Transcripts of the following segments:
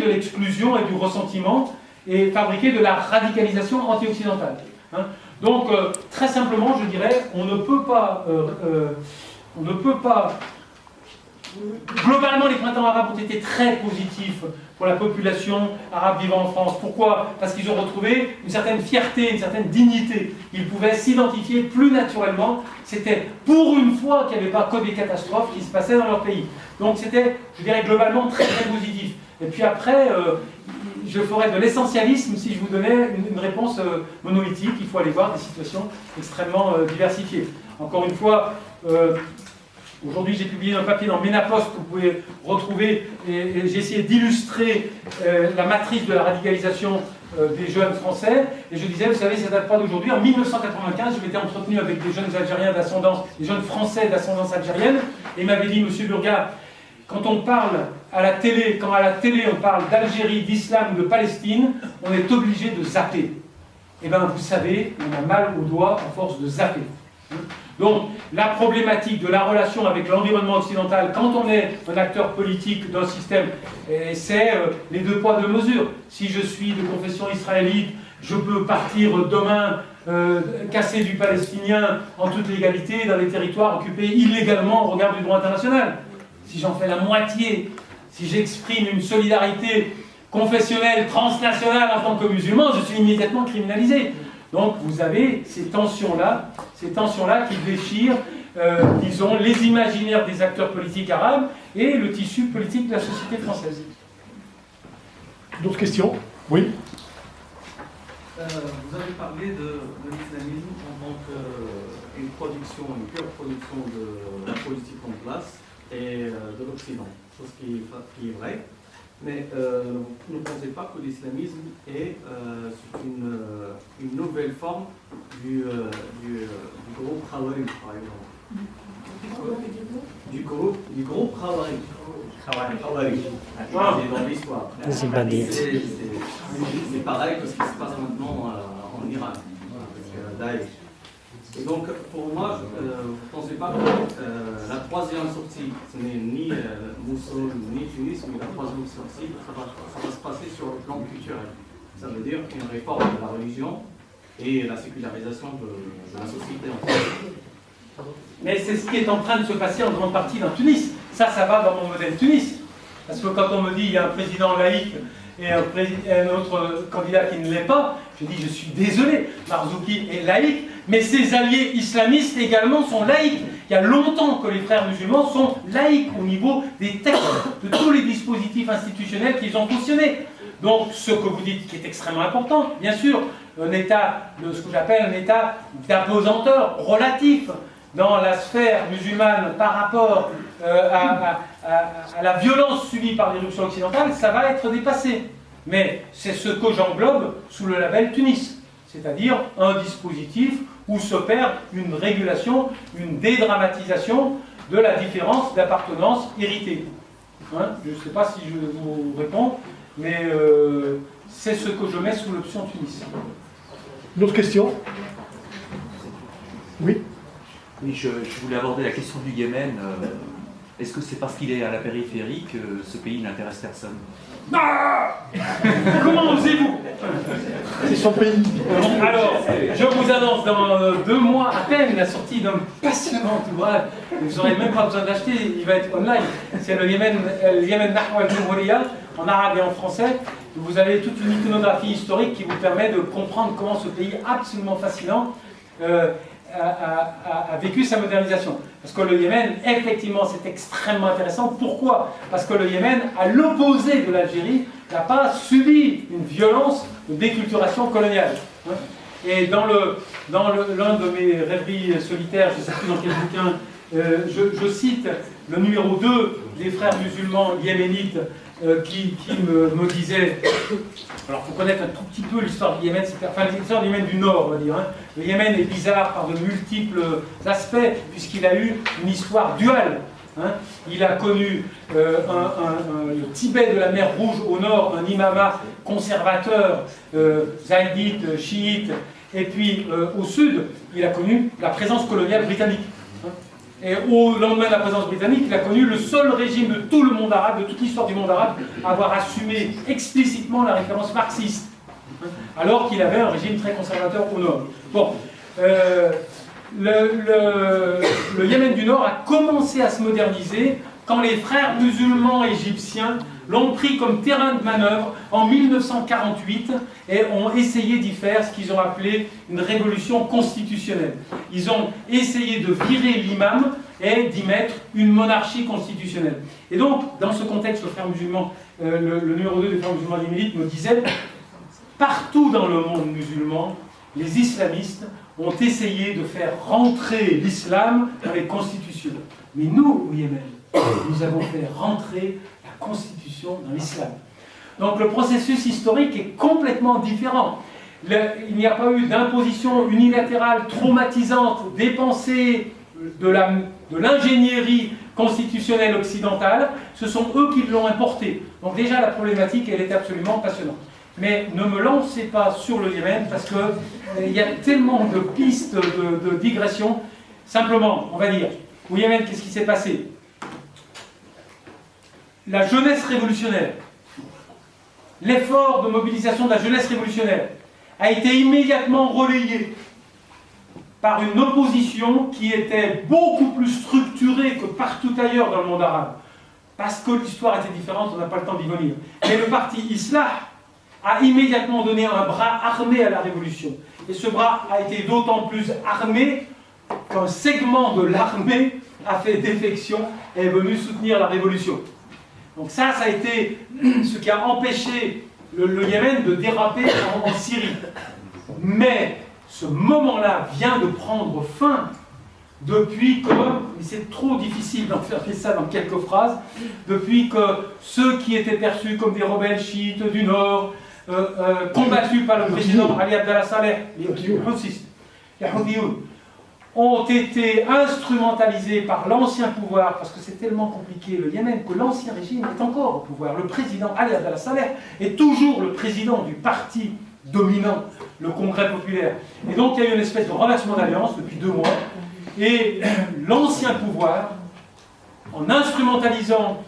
de l'exclusion et du ressentiment et fabriquer de la radicalisation anti-occidentale. Hein. Donc, très simplement, je dirais, on ne peut pas... Globalement, les printemps arabes ont été très positifs pour la population arabe vivant en France. Pourquoi? Parce qu'ils ont retrouvé une certaine fierté, une certaine dignité. Ils pouvaient s'identifier plus naturellement. C'était pour une fois qu'il n'y avait pas que des catastrophes qui se passaient dans leur pays. Donc c'était, je dirais, globalement très très positif. Et puis après, je ferais de l'essentialisme si je vous donnais une réponse monolithique. Il faut aller voir des situations extrêmement diversifiées. Encore une fois, aujourd'hui, j'ai publié un papier dans Ménapost que vous pouvez retrouver, et j'ai essayé d'illustrer la matrice de la radicalisation des jeunes Français. Et je disais, vous savez, ça ne date pas d'aujourd'hui. En 1995, je m'étais entretenu avec des jeunes Algériens d'ascendance, des jeunes Français d'ascendance algérienne, et ils m'avaient dit, Monsieur Burga, quand on parle à la télé, quand à la télé on parle d'Algérie, d'islam ou de Palestine, on est obligé de zapper. Eh bien, vous savez, on a mal au doigt à force de zapper. Donc, la problématique de la relation avec l'environnement occidental, quand on est un acteur politique d'un système, c'est les deux poids, deux mesures. Si je suis de confession israélite, je peux partir demain casser du palestinien en toute légalité dans les territoires occupés illégalement au regard du droit international. Si j'en fais la moitié, si j'exprime une solidarité confessionnelle, transnationale en tant que musulman, je suis immédiatement criminalisé. Donc vous avez ces tensions-là qui déchirent, disons, les imaginaires des acteurs politiques arabes et le tissu politique de la société française. D'autres questions? Oui. Vous avez parlé de l'islamisme en tant qu'une production, une pure production de la politique en place et de l'Occident, chose qui est vraie. Mais vous ne pensez pas que l'islamisme est une nouvelle forme du groupe Khawarij, par exemple? Du groupe Khawarij. Khawarij. C'est dans l'histoire. C'est pareil que ce qui se passe maintenant en Iran, avec Daesh. Et donc, pour moi, vous ne pensez pas que la troisième sortie, ce n'est ni Moussoul ni Tunis, mais la troisième sortie, ça va se passer sur le plan culturel. Ça veut dire une réforme de la religion et la sécularisation de la société en France. Mais c'est ce qui est en train de se passer en grande partie dans Tunis. Ça va dans mon modèle Tunis. Parce que quand on me dit qu'il y a un président laïque et un autre candidat qui ne l'est pas, je dis je suis désolé, Marzouki est laïque, mais ses alliés islamistes également sont laïques. Il y a longtemps que les frères musulmans sont laïques au niveau des textes, de tous les dispositifs institutionnels qu'ils ont cautionnés. Donc ce que vous dites qui est extrêmement important, bien sûr, un état, ce que j'appelle un état d'apesanteur relatif dans la sphère musulmane par rapport à la violence subie par l'éruption occidentale, ça va être dépassé. Mais c'est ce que j'englobe sous le label Tunis, c'est-à-dire un dispositif où s'opère une régulation, une dédramatisation de la différence d'appartenance héritée. Hein, je ne sais pas si je vous réponds, mais c'est ce que je mets sous l'option Tunis. D'autres questions? Oui. Oui, je voulais aborder la question du Yémen. Est-ce que c'est parce qu'il est à la périphérie que ce pays n'intéresse personne? Comment osez-vous? C'est son pays. Alors, je vous annonce dans 2 mois à peine la sortie d'un passionnant ouvrage. Vous n'aurez même pas besoin d'acheter, il va être online. C'est le Yémen Nahwa al-Jumhuriyya, en arabe et en français. Vous avez toute une iconographie historique qui vous permet de comprendre comment ce pays absolument fascinant a vécu sa modernisation. Parce que le Yémen, effectivement, c'est extrêmement intéressant. Pourquoi? Parce que le Yémen, à l'opposé de l'Algérie, n'a pas subi une violence de déculturation coloniale. Et dans l'un de mes rêveries solitaires, je ne sais plus dans quel bouquin, je cite le numéro 2 des frères musulmans yéménites qui me disait, alors il faut connaître un tout petit peu l'histoire du Yémen, enfin l'histoire du Yémen du Nord, on va dire. Hein. Le Yémen est bizarre par de multiples aspects, puisqu'il a eu une histoire duale. Hein. Il a connu le Tibet de la mer Rouge au nord, un imama conservateur, zaïdite, chiite, et puis au sud, il a connu la présence coloniale britannique. Hein. Et au lendemain de la présence britannique, il a connu le seul régime de tout le monde arabe, de toute l'histoire du monde arabe, à avoir assumé explicitement la référence marxiste, alors qu'il avait un régime très conservateur au nord. Bon, le Yémen du Nord a commencé à se moderniser quand les frères musulmans égyptiens l'ont pris comme terrain de manœuvre en 1948 et ont essayé d'y faire ce qu'ils ont appelé une révolution constitutionnelle. Ils ont essayé de virer l'imam et d'y mettre une monarchie constitutionnelle. Et donc, dans ce contexte, le frère musulman, le numéro 2 des frères musulmans yéménites me disait, partout dans le monde musulman, les islamistes ont essayé de faire rentrer l'islam dans les constitutions. Mais nous, au Yémen, nous avons fait rentrer la constitution dans l'islam. Donc le processus historique est complètement différent. Il n'y a pas eu d'imposition unilatérale traumatisante des pensées de l'ingénierie constitutionnelle occidentale. Ce sont eux qui l'ont importé. Donc déjà la problématique, elle est absolument passionnante. Mais ne me lancez pas sur le Yémen parce qu'il y a tellement de pistes de digression. Simplement, on va dire, au Yémen, qu'est-ce qui s'est passé? La jeunesse révolutionnaire, l'effort de mobilisation de la jeunesse révolutionnaire a été immédiatement relayé par une opposition qui était beaucoup plus structurée que partout ailleurs dans le monde arabe. Parce que l'histoire était différente, on n'a pas le temps d'y venir. Mais le parti Islah a immédiatement donné un bras armé à la révolution. Et ce bras a été d'autant plus armé qu'un segment de l'armée a fait défection et est venu soutenir la révolution. Donc ça a été ce qui a empêché le Yémen de déraper en Syrie. Mais ce moment-là vient de prendre fin depuis que, mais c'est trop difficile d'enfermer ça dans quelques phrases, depuis que ceux qui étaient perçus comme des rebelles chiites du Nord, combattus par le président Ali Abdallah Saleh, les Houthis, ont été instrumentalisés par l'ancien pouvoir, parce que c'est tellement compliqué le Yémen, que l'ancien régime est encore au pouvoir. Le président Ali Abdallah Saleh est toujours le président du parti dominant, le Congrès populaire. Et donc il y a eu une espèce de renversement d'alliance depuis 2 mois, et l'ancien pouvoir, en instrumentalisant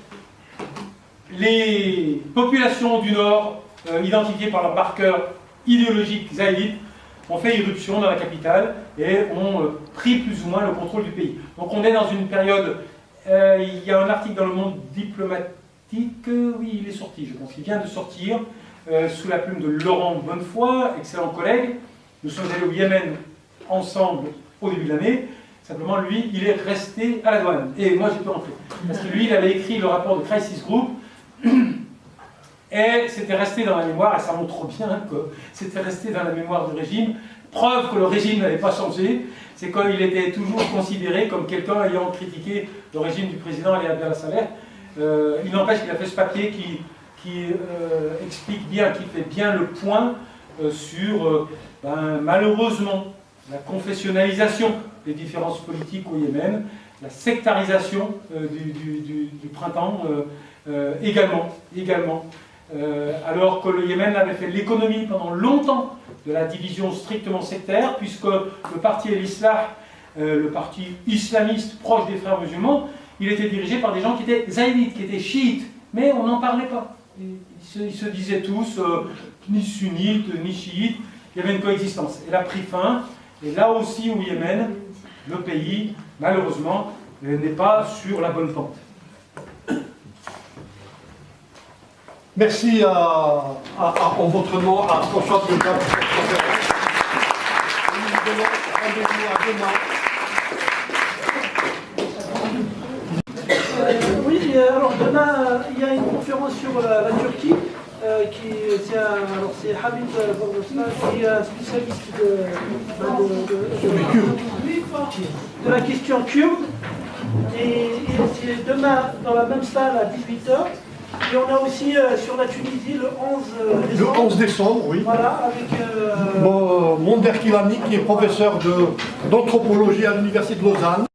les populations du Nord, identifiées par leur marqueur idéologique zaïdite, ont fait irruption dans la capitale et ont pris plus ou moins le contrôle du pays. Donc on est dans une période, il y a un article dans le Monde diplomatique, oui il est sorti je pense, il vient de sortir, sous la plume de Laurent Bonnefoy, excellent collègue. Nous sommes allés au Yémen ensemble au début de l'année, simplement lui il est resté à la douane, et moi j'ai pu rentrer, parce que lui il avait écrit le rapport de Crisis Group, et c'était resté dans la mémoire, et ça montre bien que c'était resté dans la mémoire du régime. Preuve que le régime n'avait pas changé, c'est qu'il était toujours considéré comme quelqu'un ayant critiqué le régime du président Ali Abdallah Saleh. Il n'empêche qu'il a fait ce papier qui explique bien, qui fait bien le point sur, malheureusement, la confessionnalisation des différences politiques au Yémen, la sectarisation du printemps également. Alors que le Yémen avait fait l'économie pendant longtemps de la division strictement sectaire, puisque le parti El-Islah, le parti islamiste proche des frères musulmans, il était dirigé par des gens qui étaient zaïdites, qui étaient chiites, mais on n'en parlait pas. Ils se disaient tous ni sunnites, ni chiites, il y avait une coexistence. Elle a pris fin, et là aussi au Yémen, le pays, malheureusement, n'est pas sur la bonne pente. Merci en votre nom à François de Gaulle pour cette conférence. Nous vous donnons rendez-vous à demain. Oui, alors demain, il y a une conférence sur la Turquie c'est Hamid Bordostan qui est un spécialiste de la question kurde. Et c'est demain dans la même salle à 18h. Et on a aussi sur la Tunisie le 11 décembre. Le 11 décembre, oui. Voilà, avec Monder Kilani, qui est professeur d'anthropologie à l'Université de Lausanne.